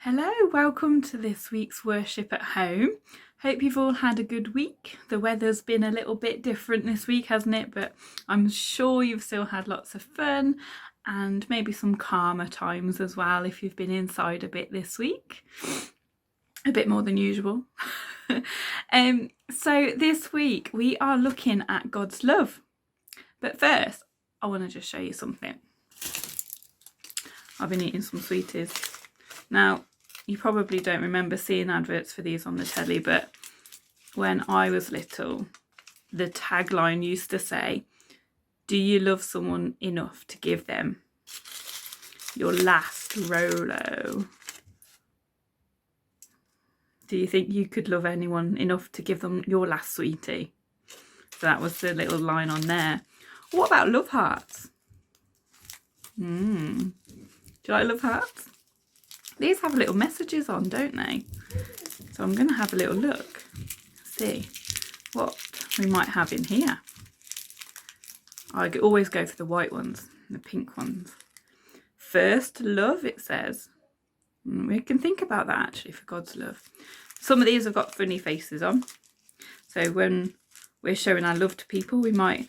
Hello, welcome to this week's worship at home. Hope you've all had a good week. The weather's been a little bit different this week, hasn't it? But I'm sure you've still had lots of fun and maybe some calmer times as well if you've been inside a bit this week. A bit more than usual. So this week we are looking at God's love. But first, I want to just show you something. I've been eating some sweeties. Now, you probably don't remember seeing adverts for these on the telly, but when I was little, the tagline used to say, "Do you love someone enough to give them your last Rolo?" Do you think you could love anyone enough to give them your last sweetie? So that was the little line on there. What about love hearts? Do you like love hearts? These have little messages on, don't they? So I'm going to have a little look, see what we might have in here. I always go for the white ones, the pink ones. First love, it says. We can think about that actually for God's love. Some of these have got funny faces on. So when we're showing our love to people, we might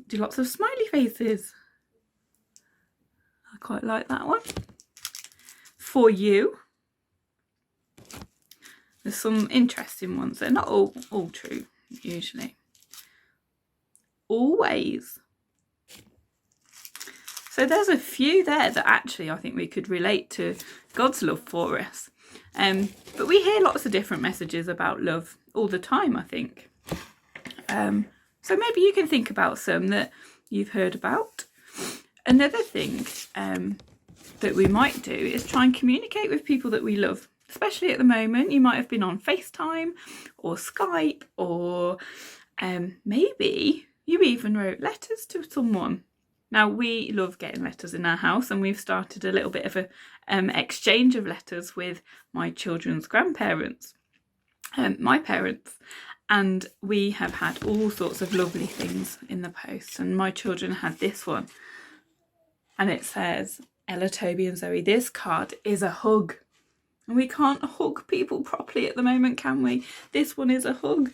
do lots of smiley faces. I quite like that one. For you. There's some interesting ones. They're not all true, usually. Always. So there's a few there that actually I think we could relate to God's love for us. But we hear lots of different messages about love all the time, I think. So maybe you can think about some that you've heard about. Another thing that we might do is try and communicate with people that we love. Especially at the moment, you might have been on FaceTime or Skype, or maybe you even wrote letters to someone. Now, we love getting letters in our house, and we've started a little bit of an exchange of letters with my children's grandparents, my parents, and we have had all sorts of lovely things in the post. And my children had this one, and it says, "Ella, Toby and Zoe, this card is a hug." And we can't hug people properly at the moment, can we? This one is a hug.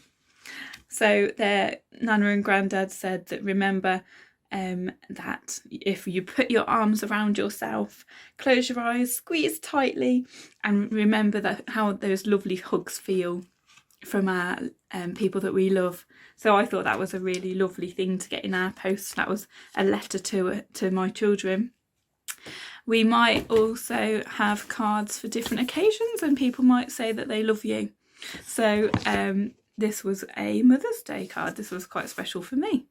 So their Nana and Grandad said that remember that if you put your arms around yourself, close your eyes, squeeze tightly, and remember that how those lovely hugs feel from our people that we love. So I thought that was a really lovely thing to get in our post. That was a letter to my children. We might also have cards for different occasions, and people might say that they love you. So this was a Mother's Day card. This was quite special for me.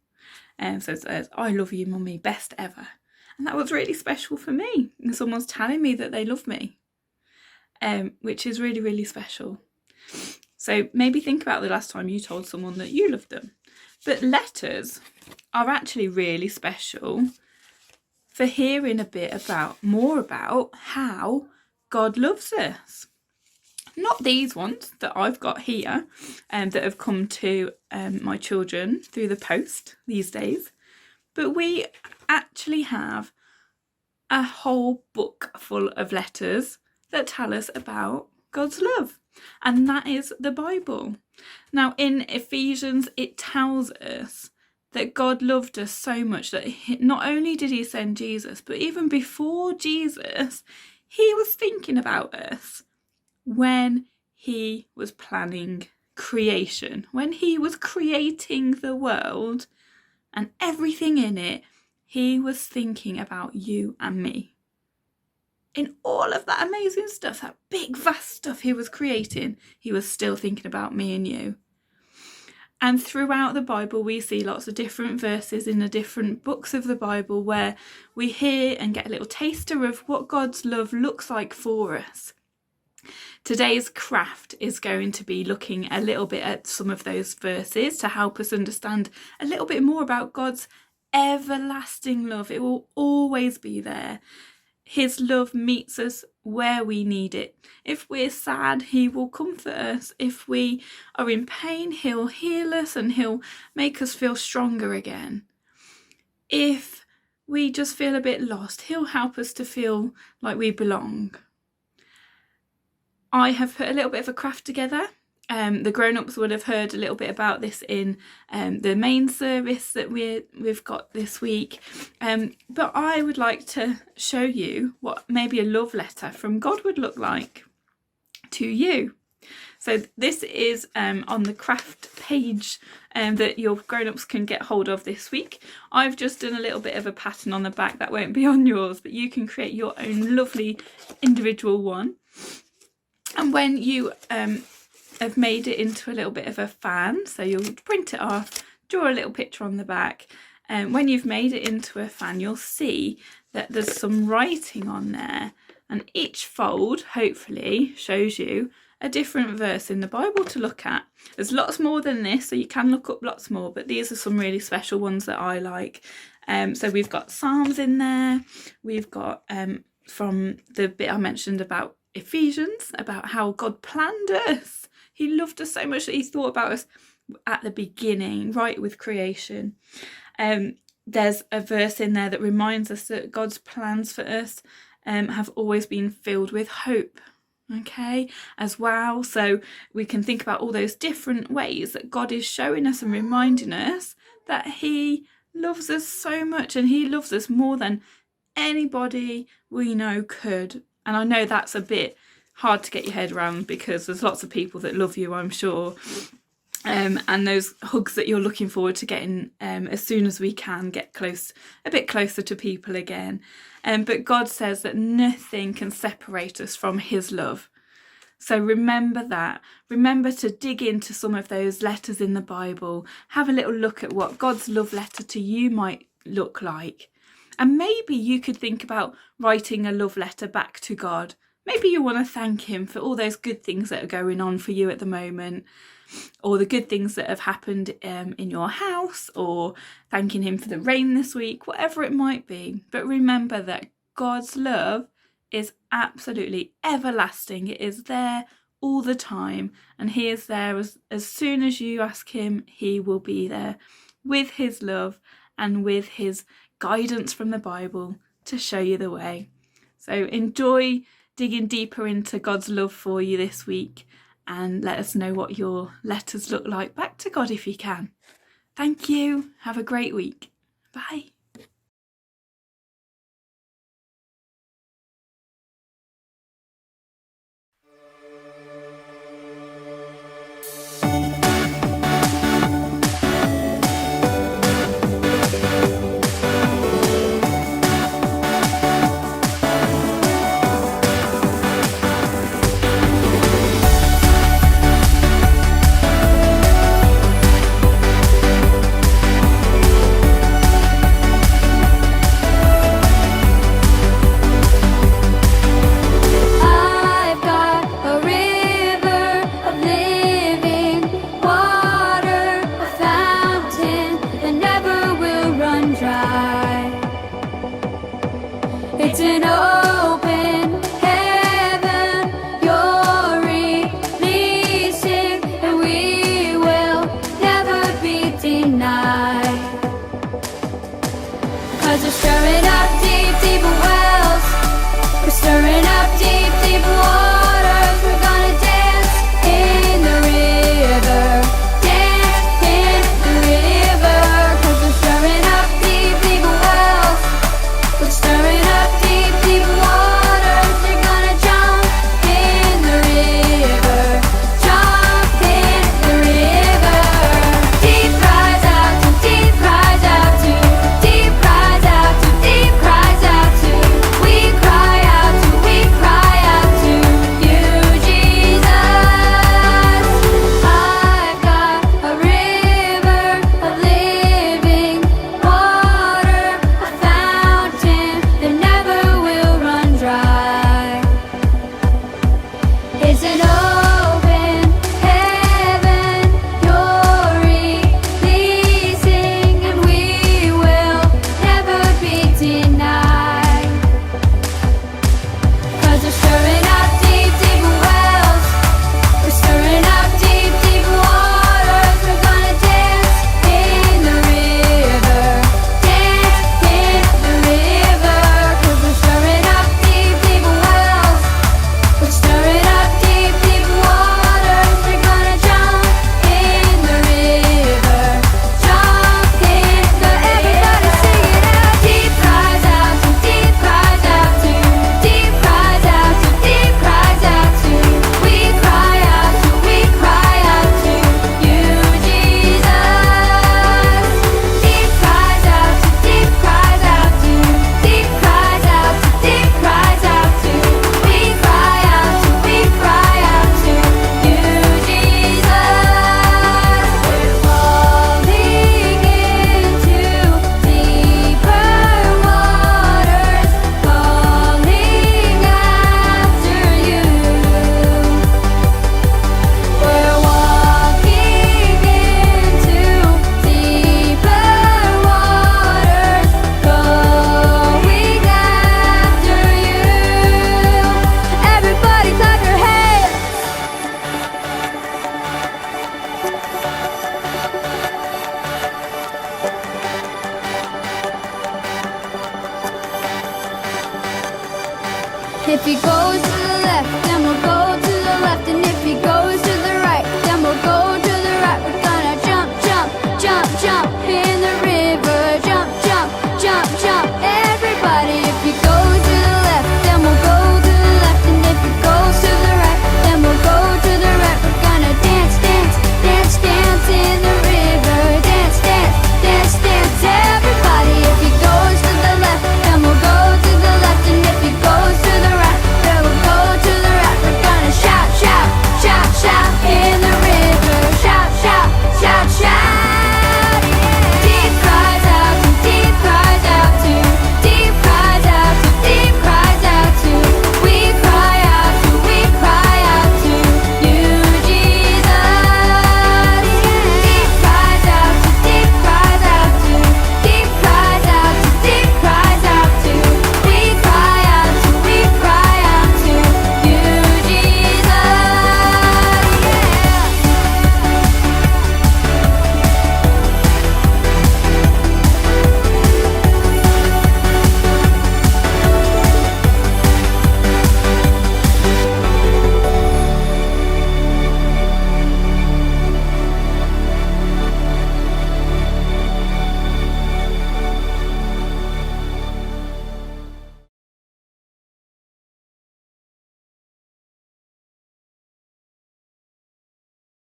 So it says, "I love you, Mummy, best ever." And that was really special for me. And someone's telling me that they love me, which is really, really special. So maybe think about the last time you told someone that you loved them. But letters are actually really special for hearing a bit more about how God loves us. Not these ones that I've got here that have come to my children through the post these days, but we actually have a whole book full of letters that tell us about God's love, and that is the Bible. Now in Ephesians, it tells us that God loved us so much that not only did he send Jesus, but even before Jesus, he was thinking about us when he was planning creation, when he was creating the world and everything in it. He was thinking about you and me. In all of that amazing stuff, that big vast stuff he was creating, he was still thinking about me and you. And throughout the Bible, we see lots of different verses in the different books of the Bible where we hear and get a little taster of what God's love looks like for us. Today's craft is going to be looking a little bit at some of those verses to help us understand a little bit more about God's everlasting love. It will always be there. His love meets us where we need it. If we're sad, he will comfort us. If we are in pain, he'll heal us and he'll make us feel stronger again. If we just feel a bit lost, he'll help us to feel like we belong. I have put a little bit of a craft together. The grown-ups would have heard a little bit about this in the main service that we've got this week. But I would like to show you what maybe a love letter from God would look like to you. So this is on the craft page that your grown-ups can get hold of this week. I've just done a little bit of a pattern on the back that won't be on yours, but you can create your own lovely individual one. And when you have made it into a little bit of a fan, so you'll print it off, draw a little picture on the back, and when you've made it into a fan, you'll see that there's some writing on there, and each fold hopefully shows you a different verse in the Bible to look at. There's lots more than this, so you can look up lots more, but these are some really special ones that I like. So we've got Psalms in there, we've got from the bit I mentioned about Ephesians, about how God planned us. He loved us so much that he thought about us at the beginning, right with creation. There's a verse in there that reminds us that God's plans for us have always been filled with hope, okay, as well. So we can think about all those different ways that God is showing us and reminding us that he loves us so much, and he loves us more than anybody we know could. And I know that's a bit hard to get your head around, because there's lots of people that love you, I'm sure, and those hugs that you're looking forward to getting as soon as we can get a bit closer to people again. But God says that nothing can separate us from his love. So remember that. Remember to dig into some of those letters in the Bible. Have a little look at what God's love letter to you might look like. And maybe you could think about writing a love letter back to God. Maybe you want to thank him for all those good things that are going on for you at the moment, or the good things that have happened in your house, or thanking him for the rain this week, whatever it might be. But remember that God's love is absolutely everlasting. It is there all the time, and he is there as soon as you ask him. He will be there with his love and with his guidance from the Bible to show you the way. So enjoy digging deeper into God's love for you this week, and let us know what your letters look like back to God if you can. Thank you. Have a great week. Bye. It's an open heaven you're releasing, and we will never be denied. 'Cause we're stirring up deep, deep wells. We're stirring up deep, deep waters. We're gonna dance in the river. Dance in the river. 'Cause we're stirring up deep, deep wells. We're stirring up deep, deep waters. You're gonna jump in the river. Jump in the river. Deep cries out to, deep cries out to, deep cries out to, deep cries out to. We cry out to, we cry out to. If he goes to the left, then we'll go to the left. And if he goes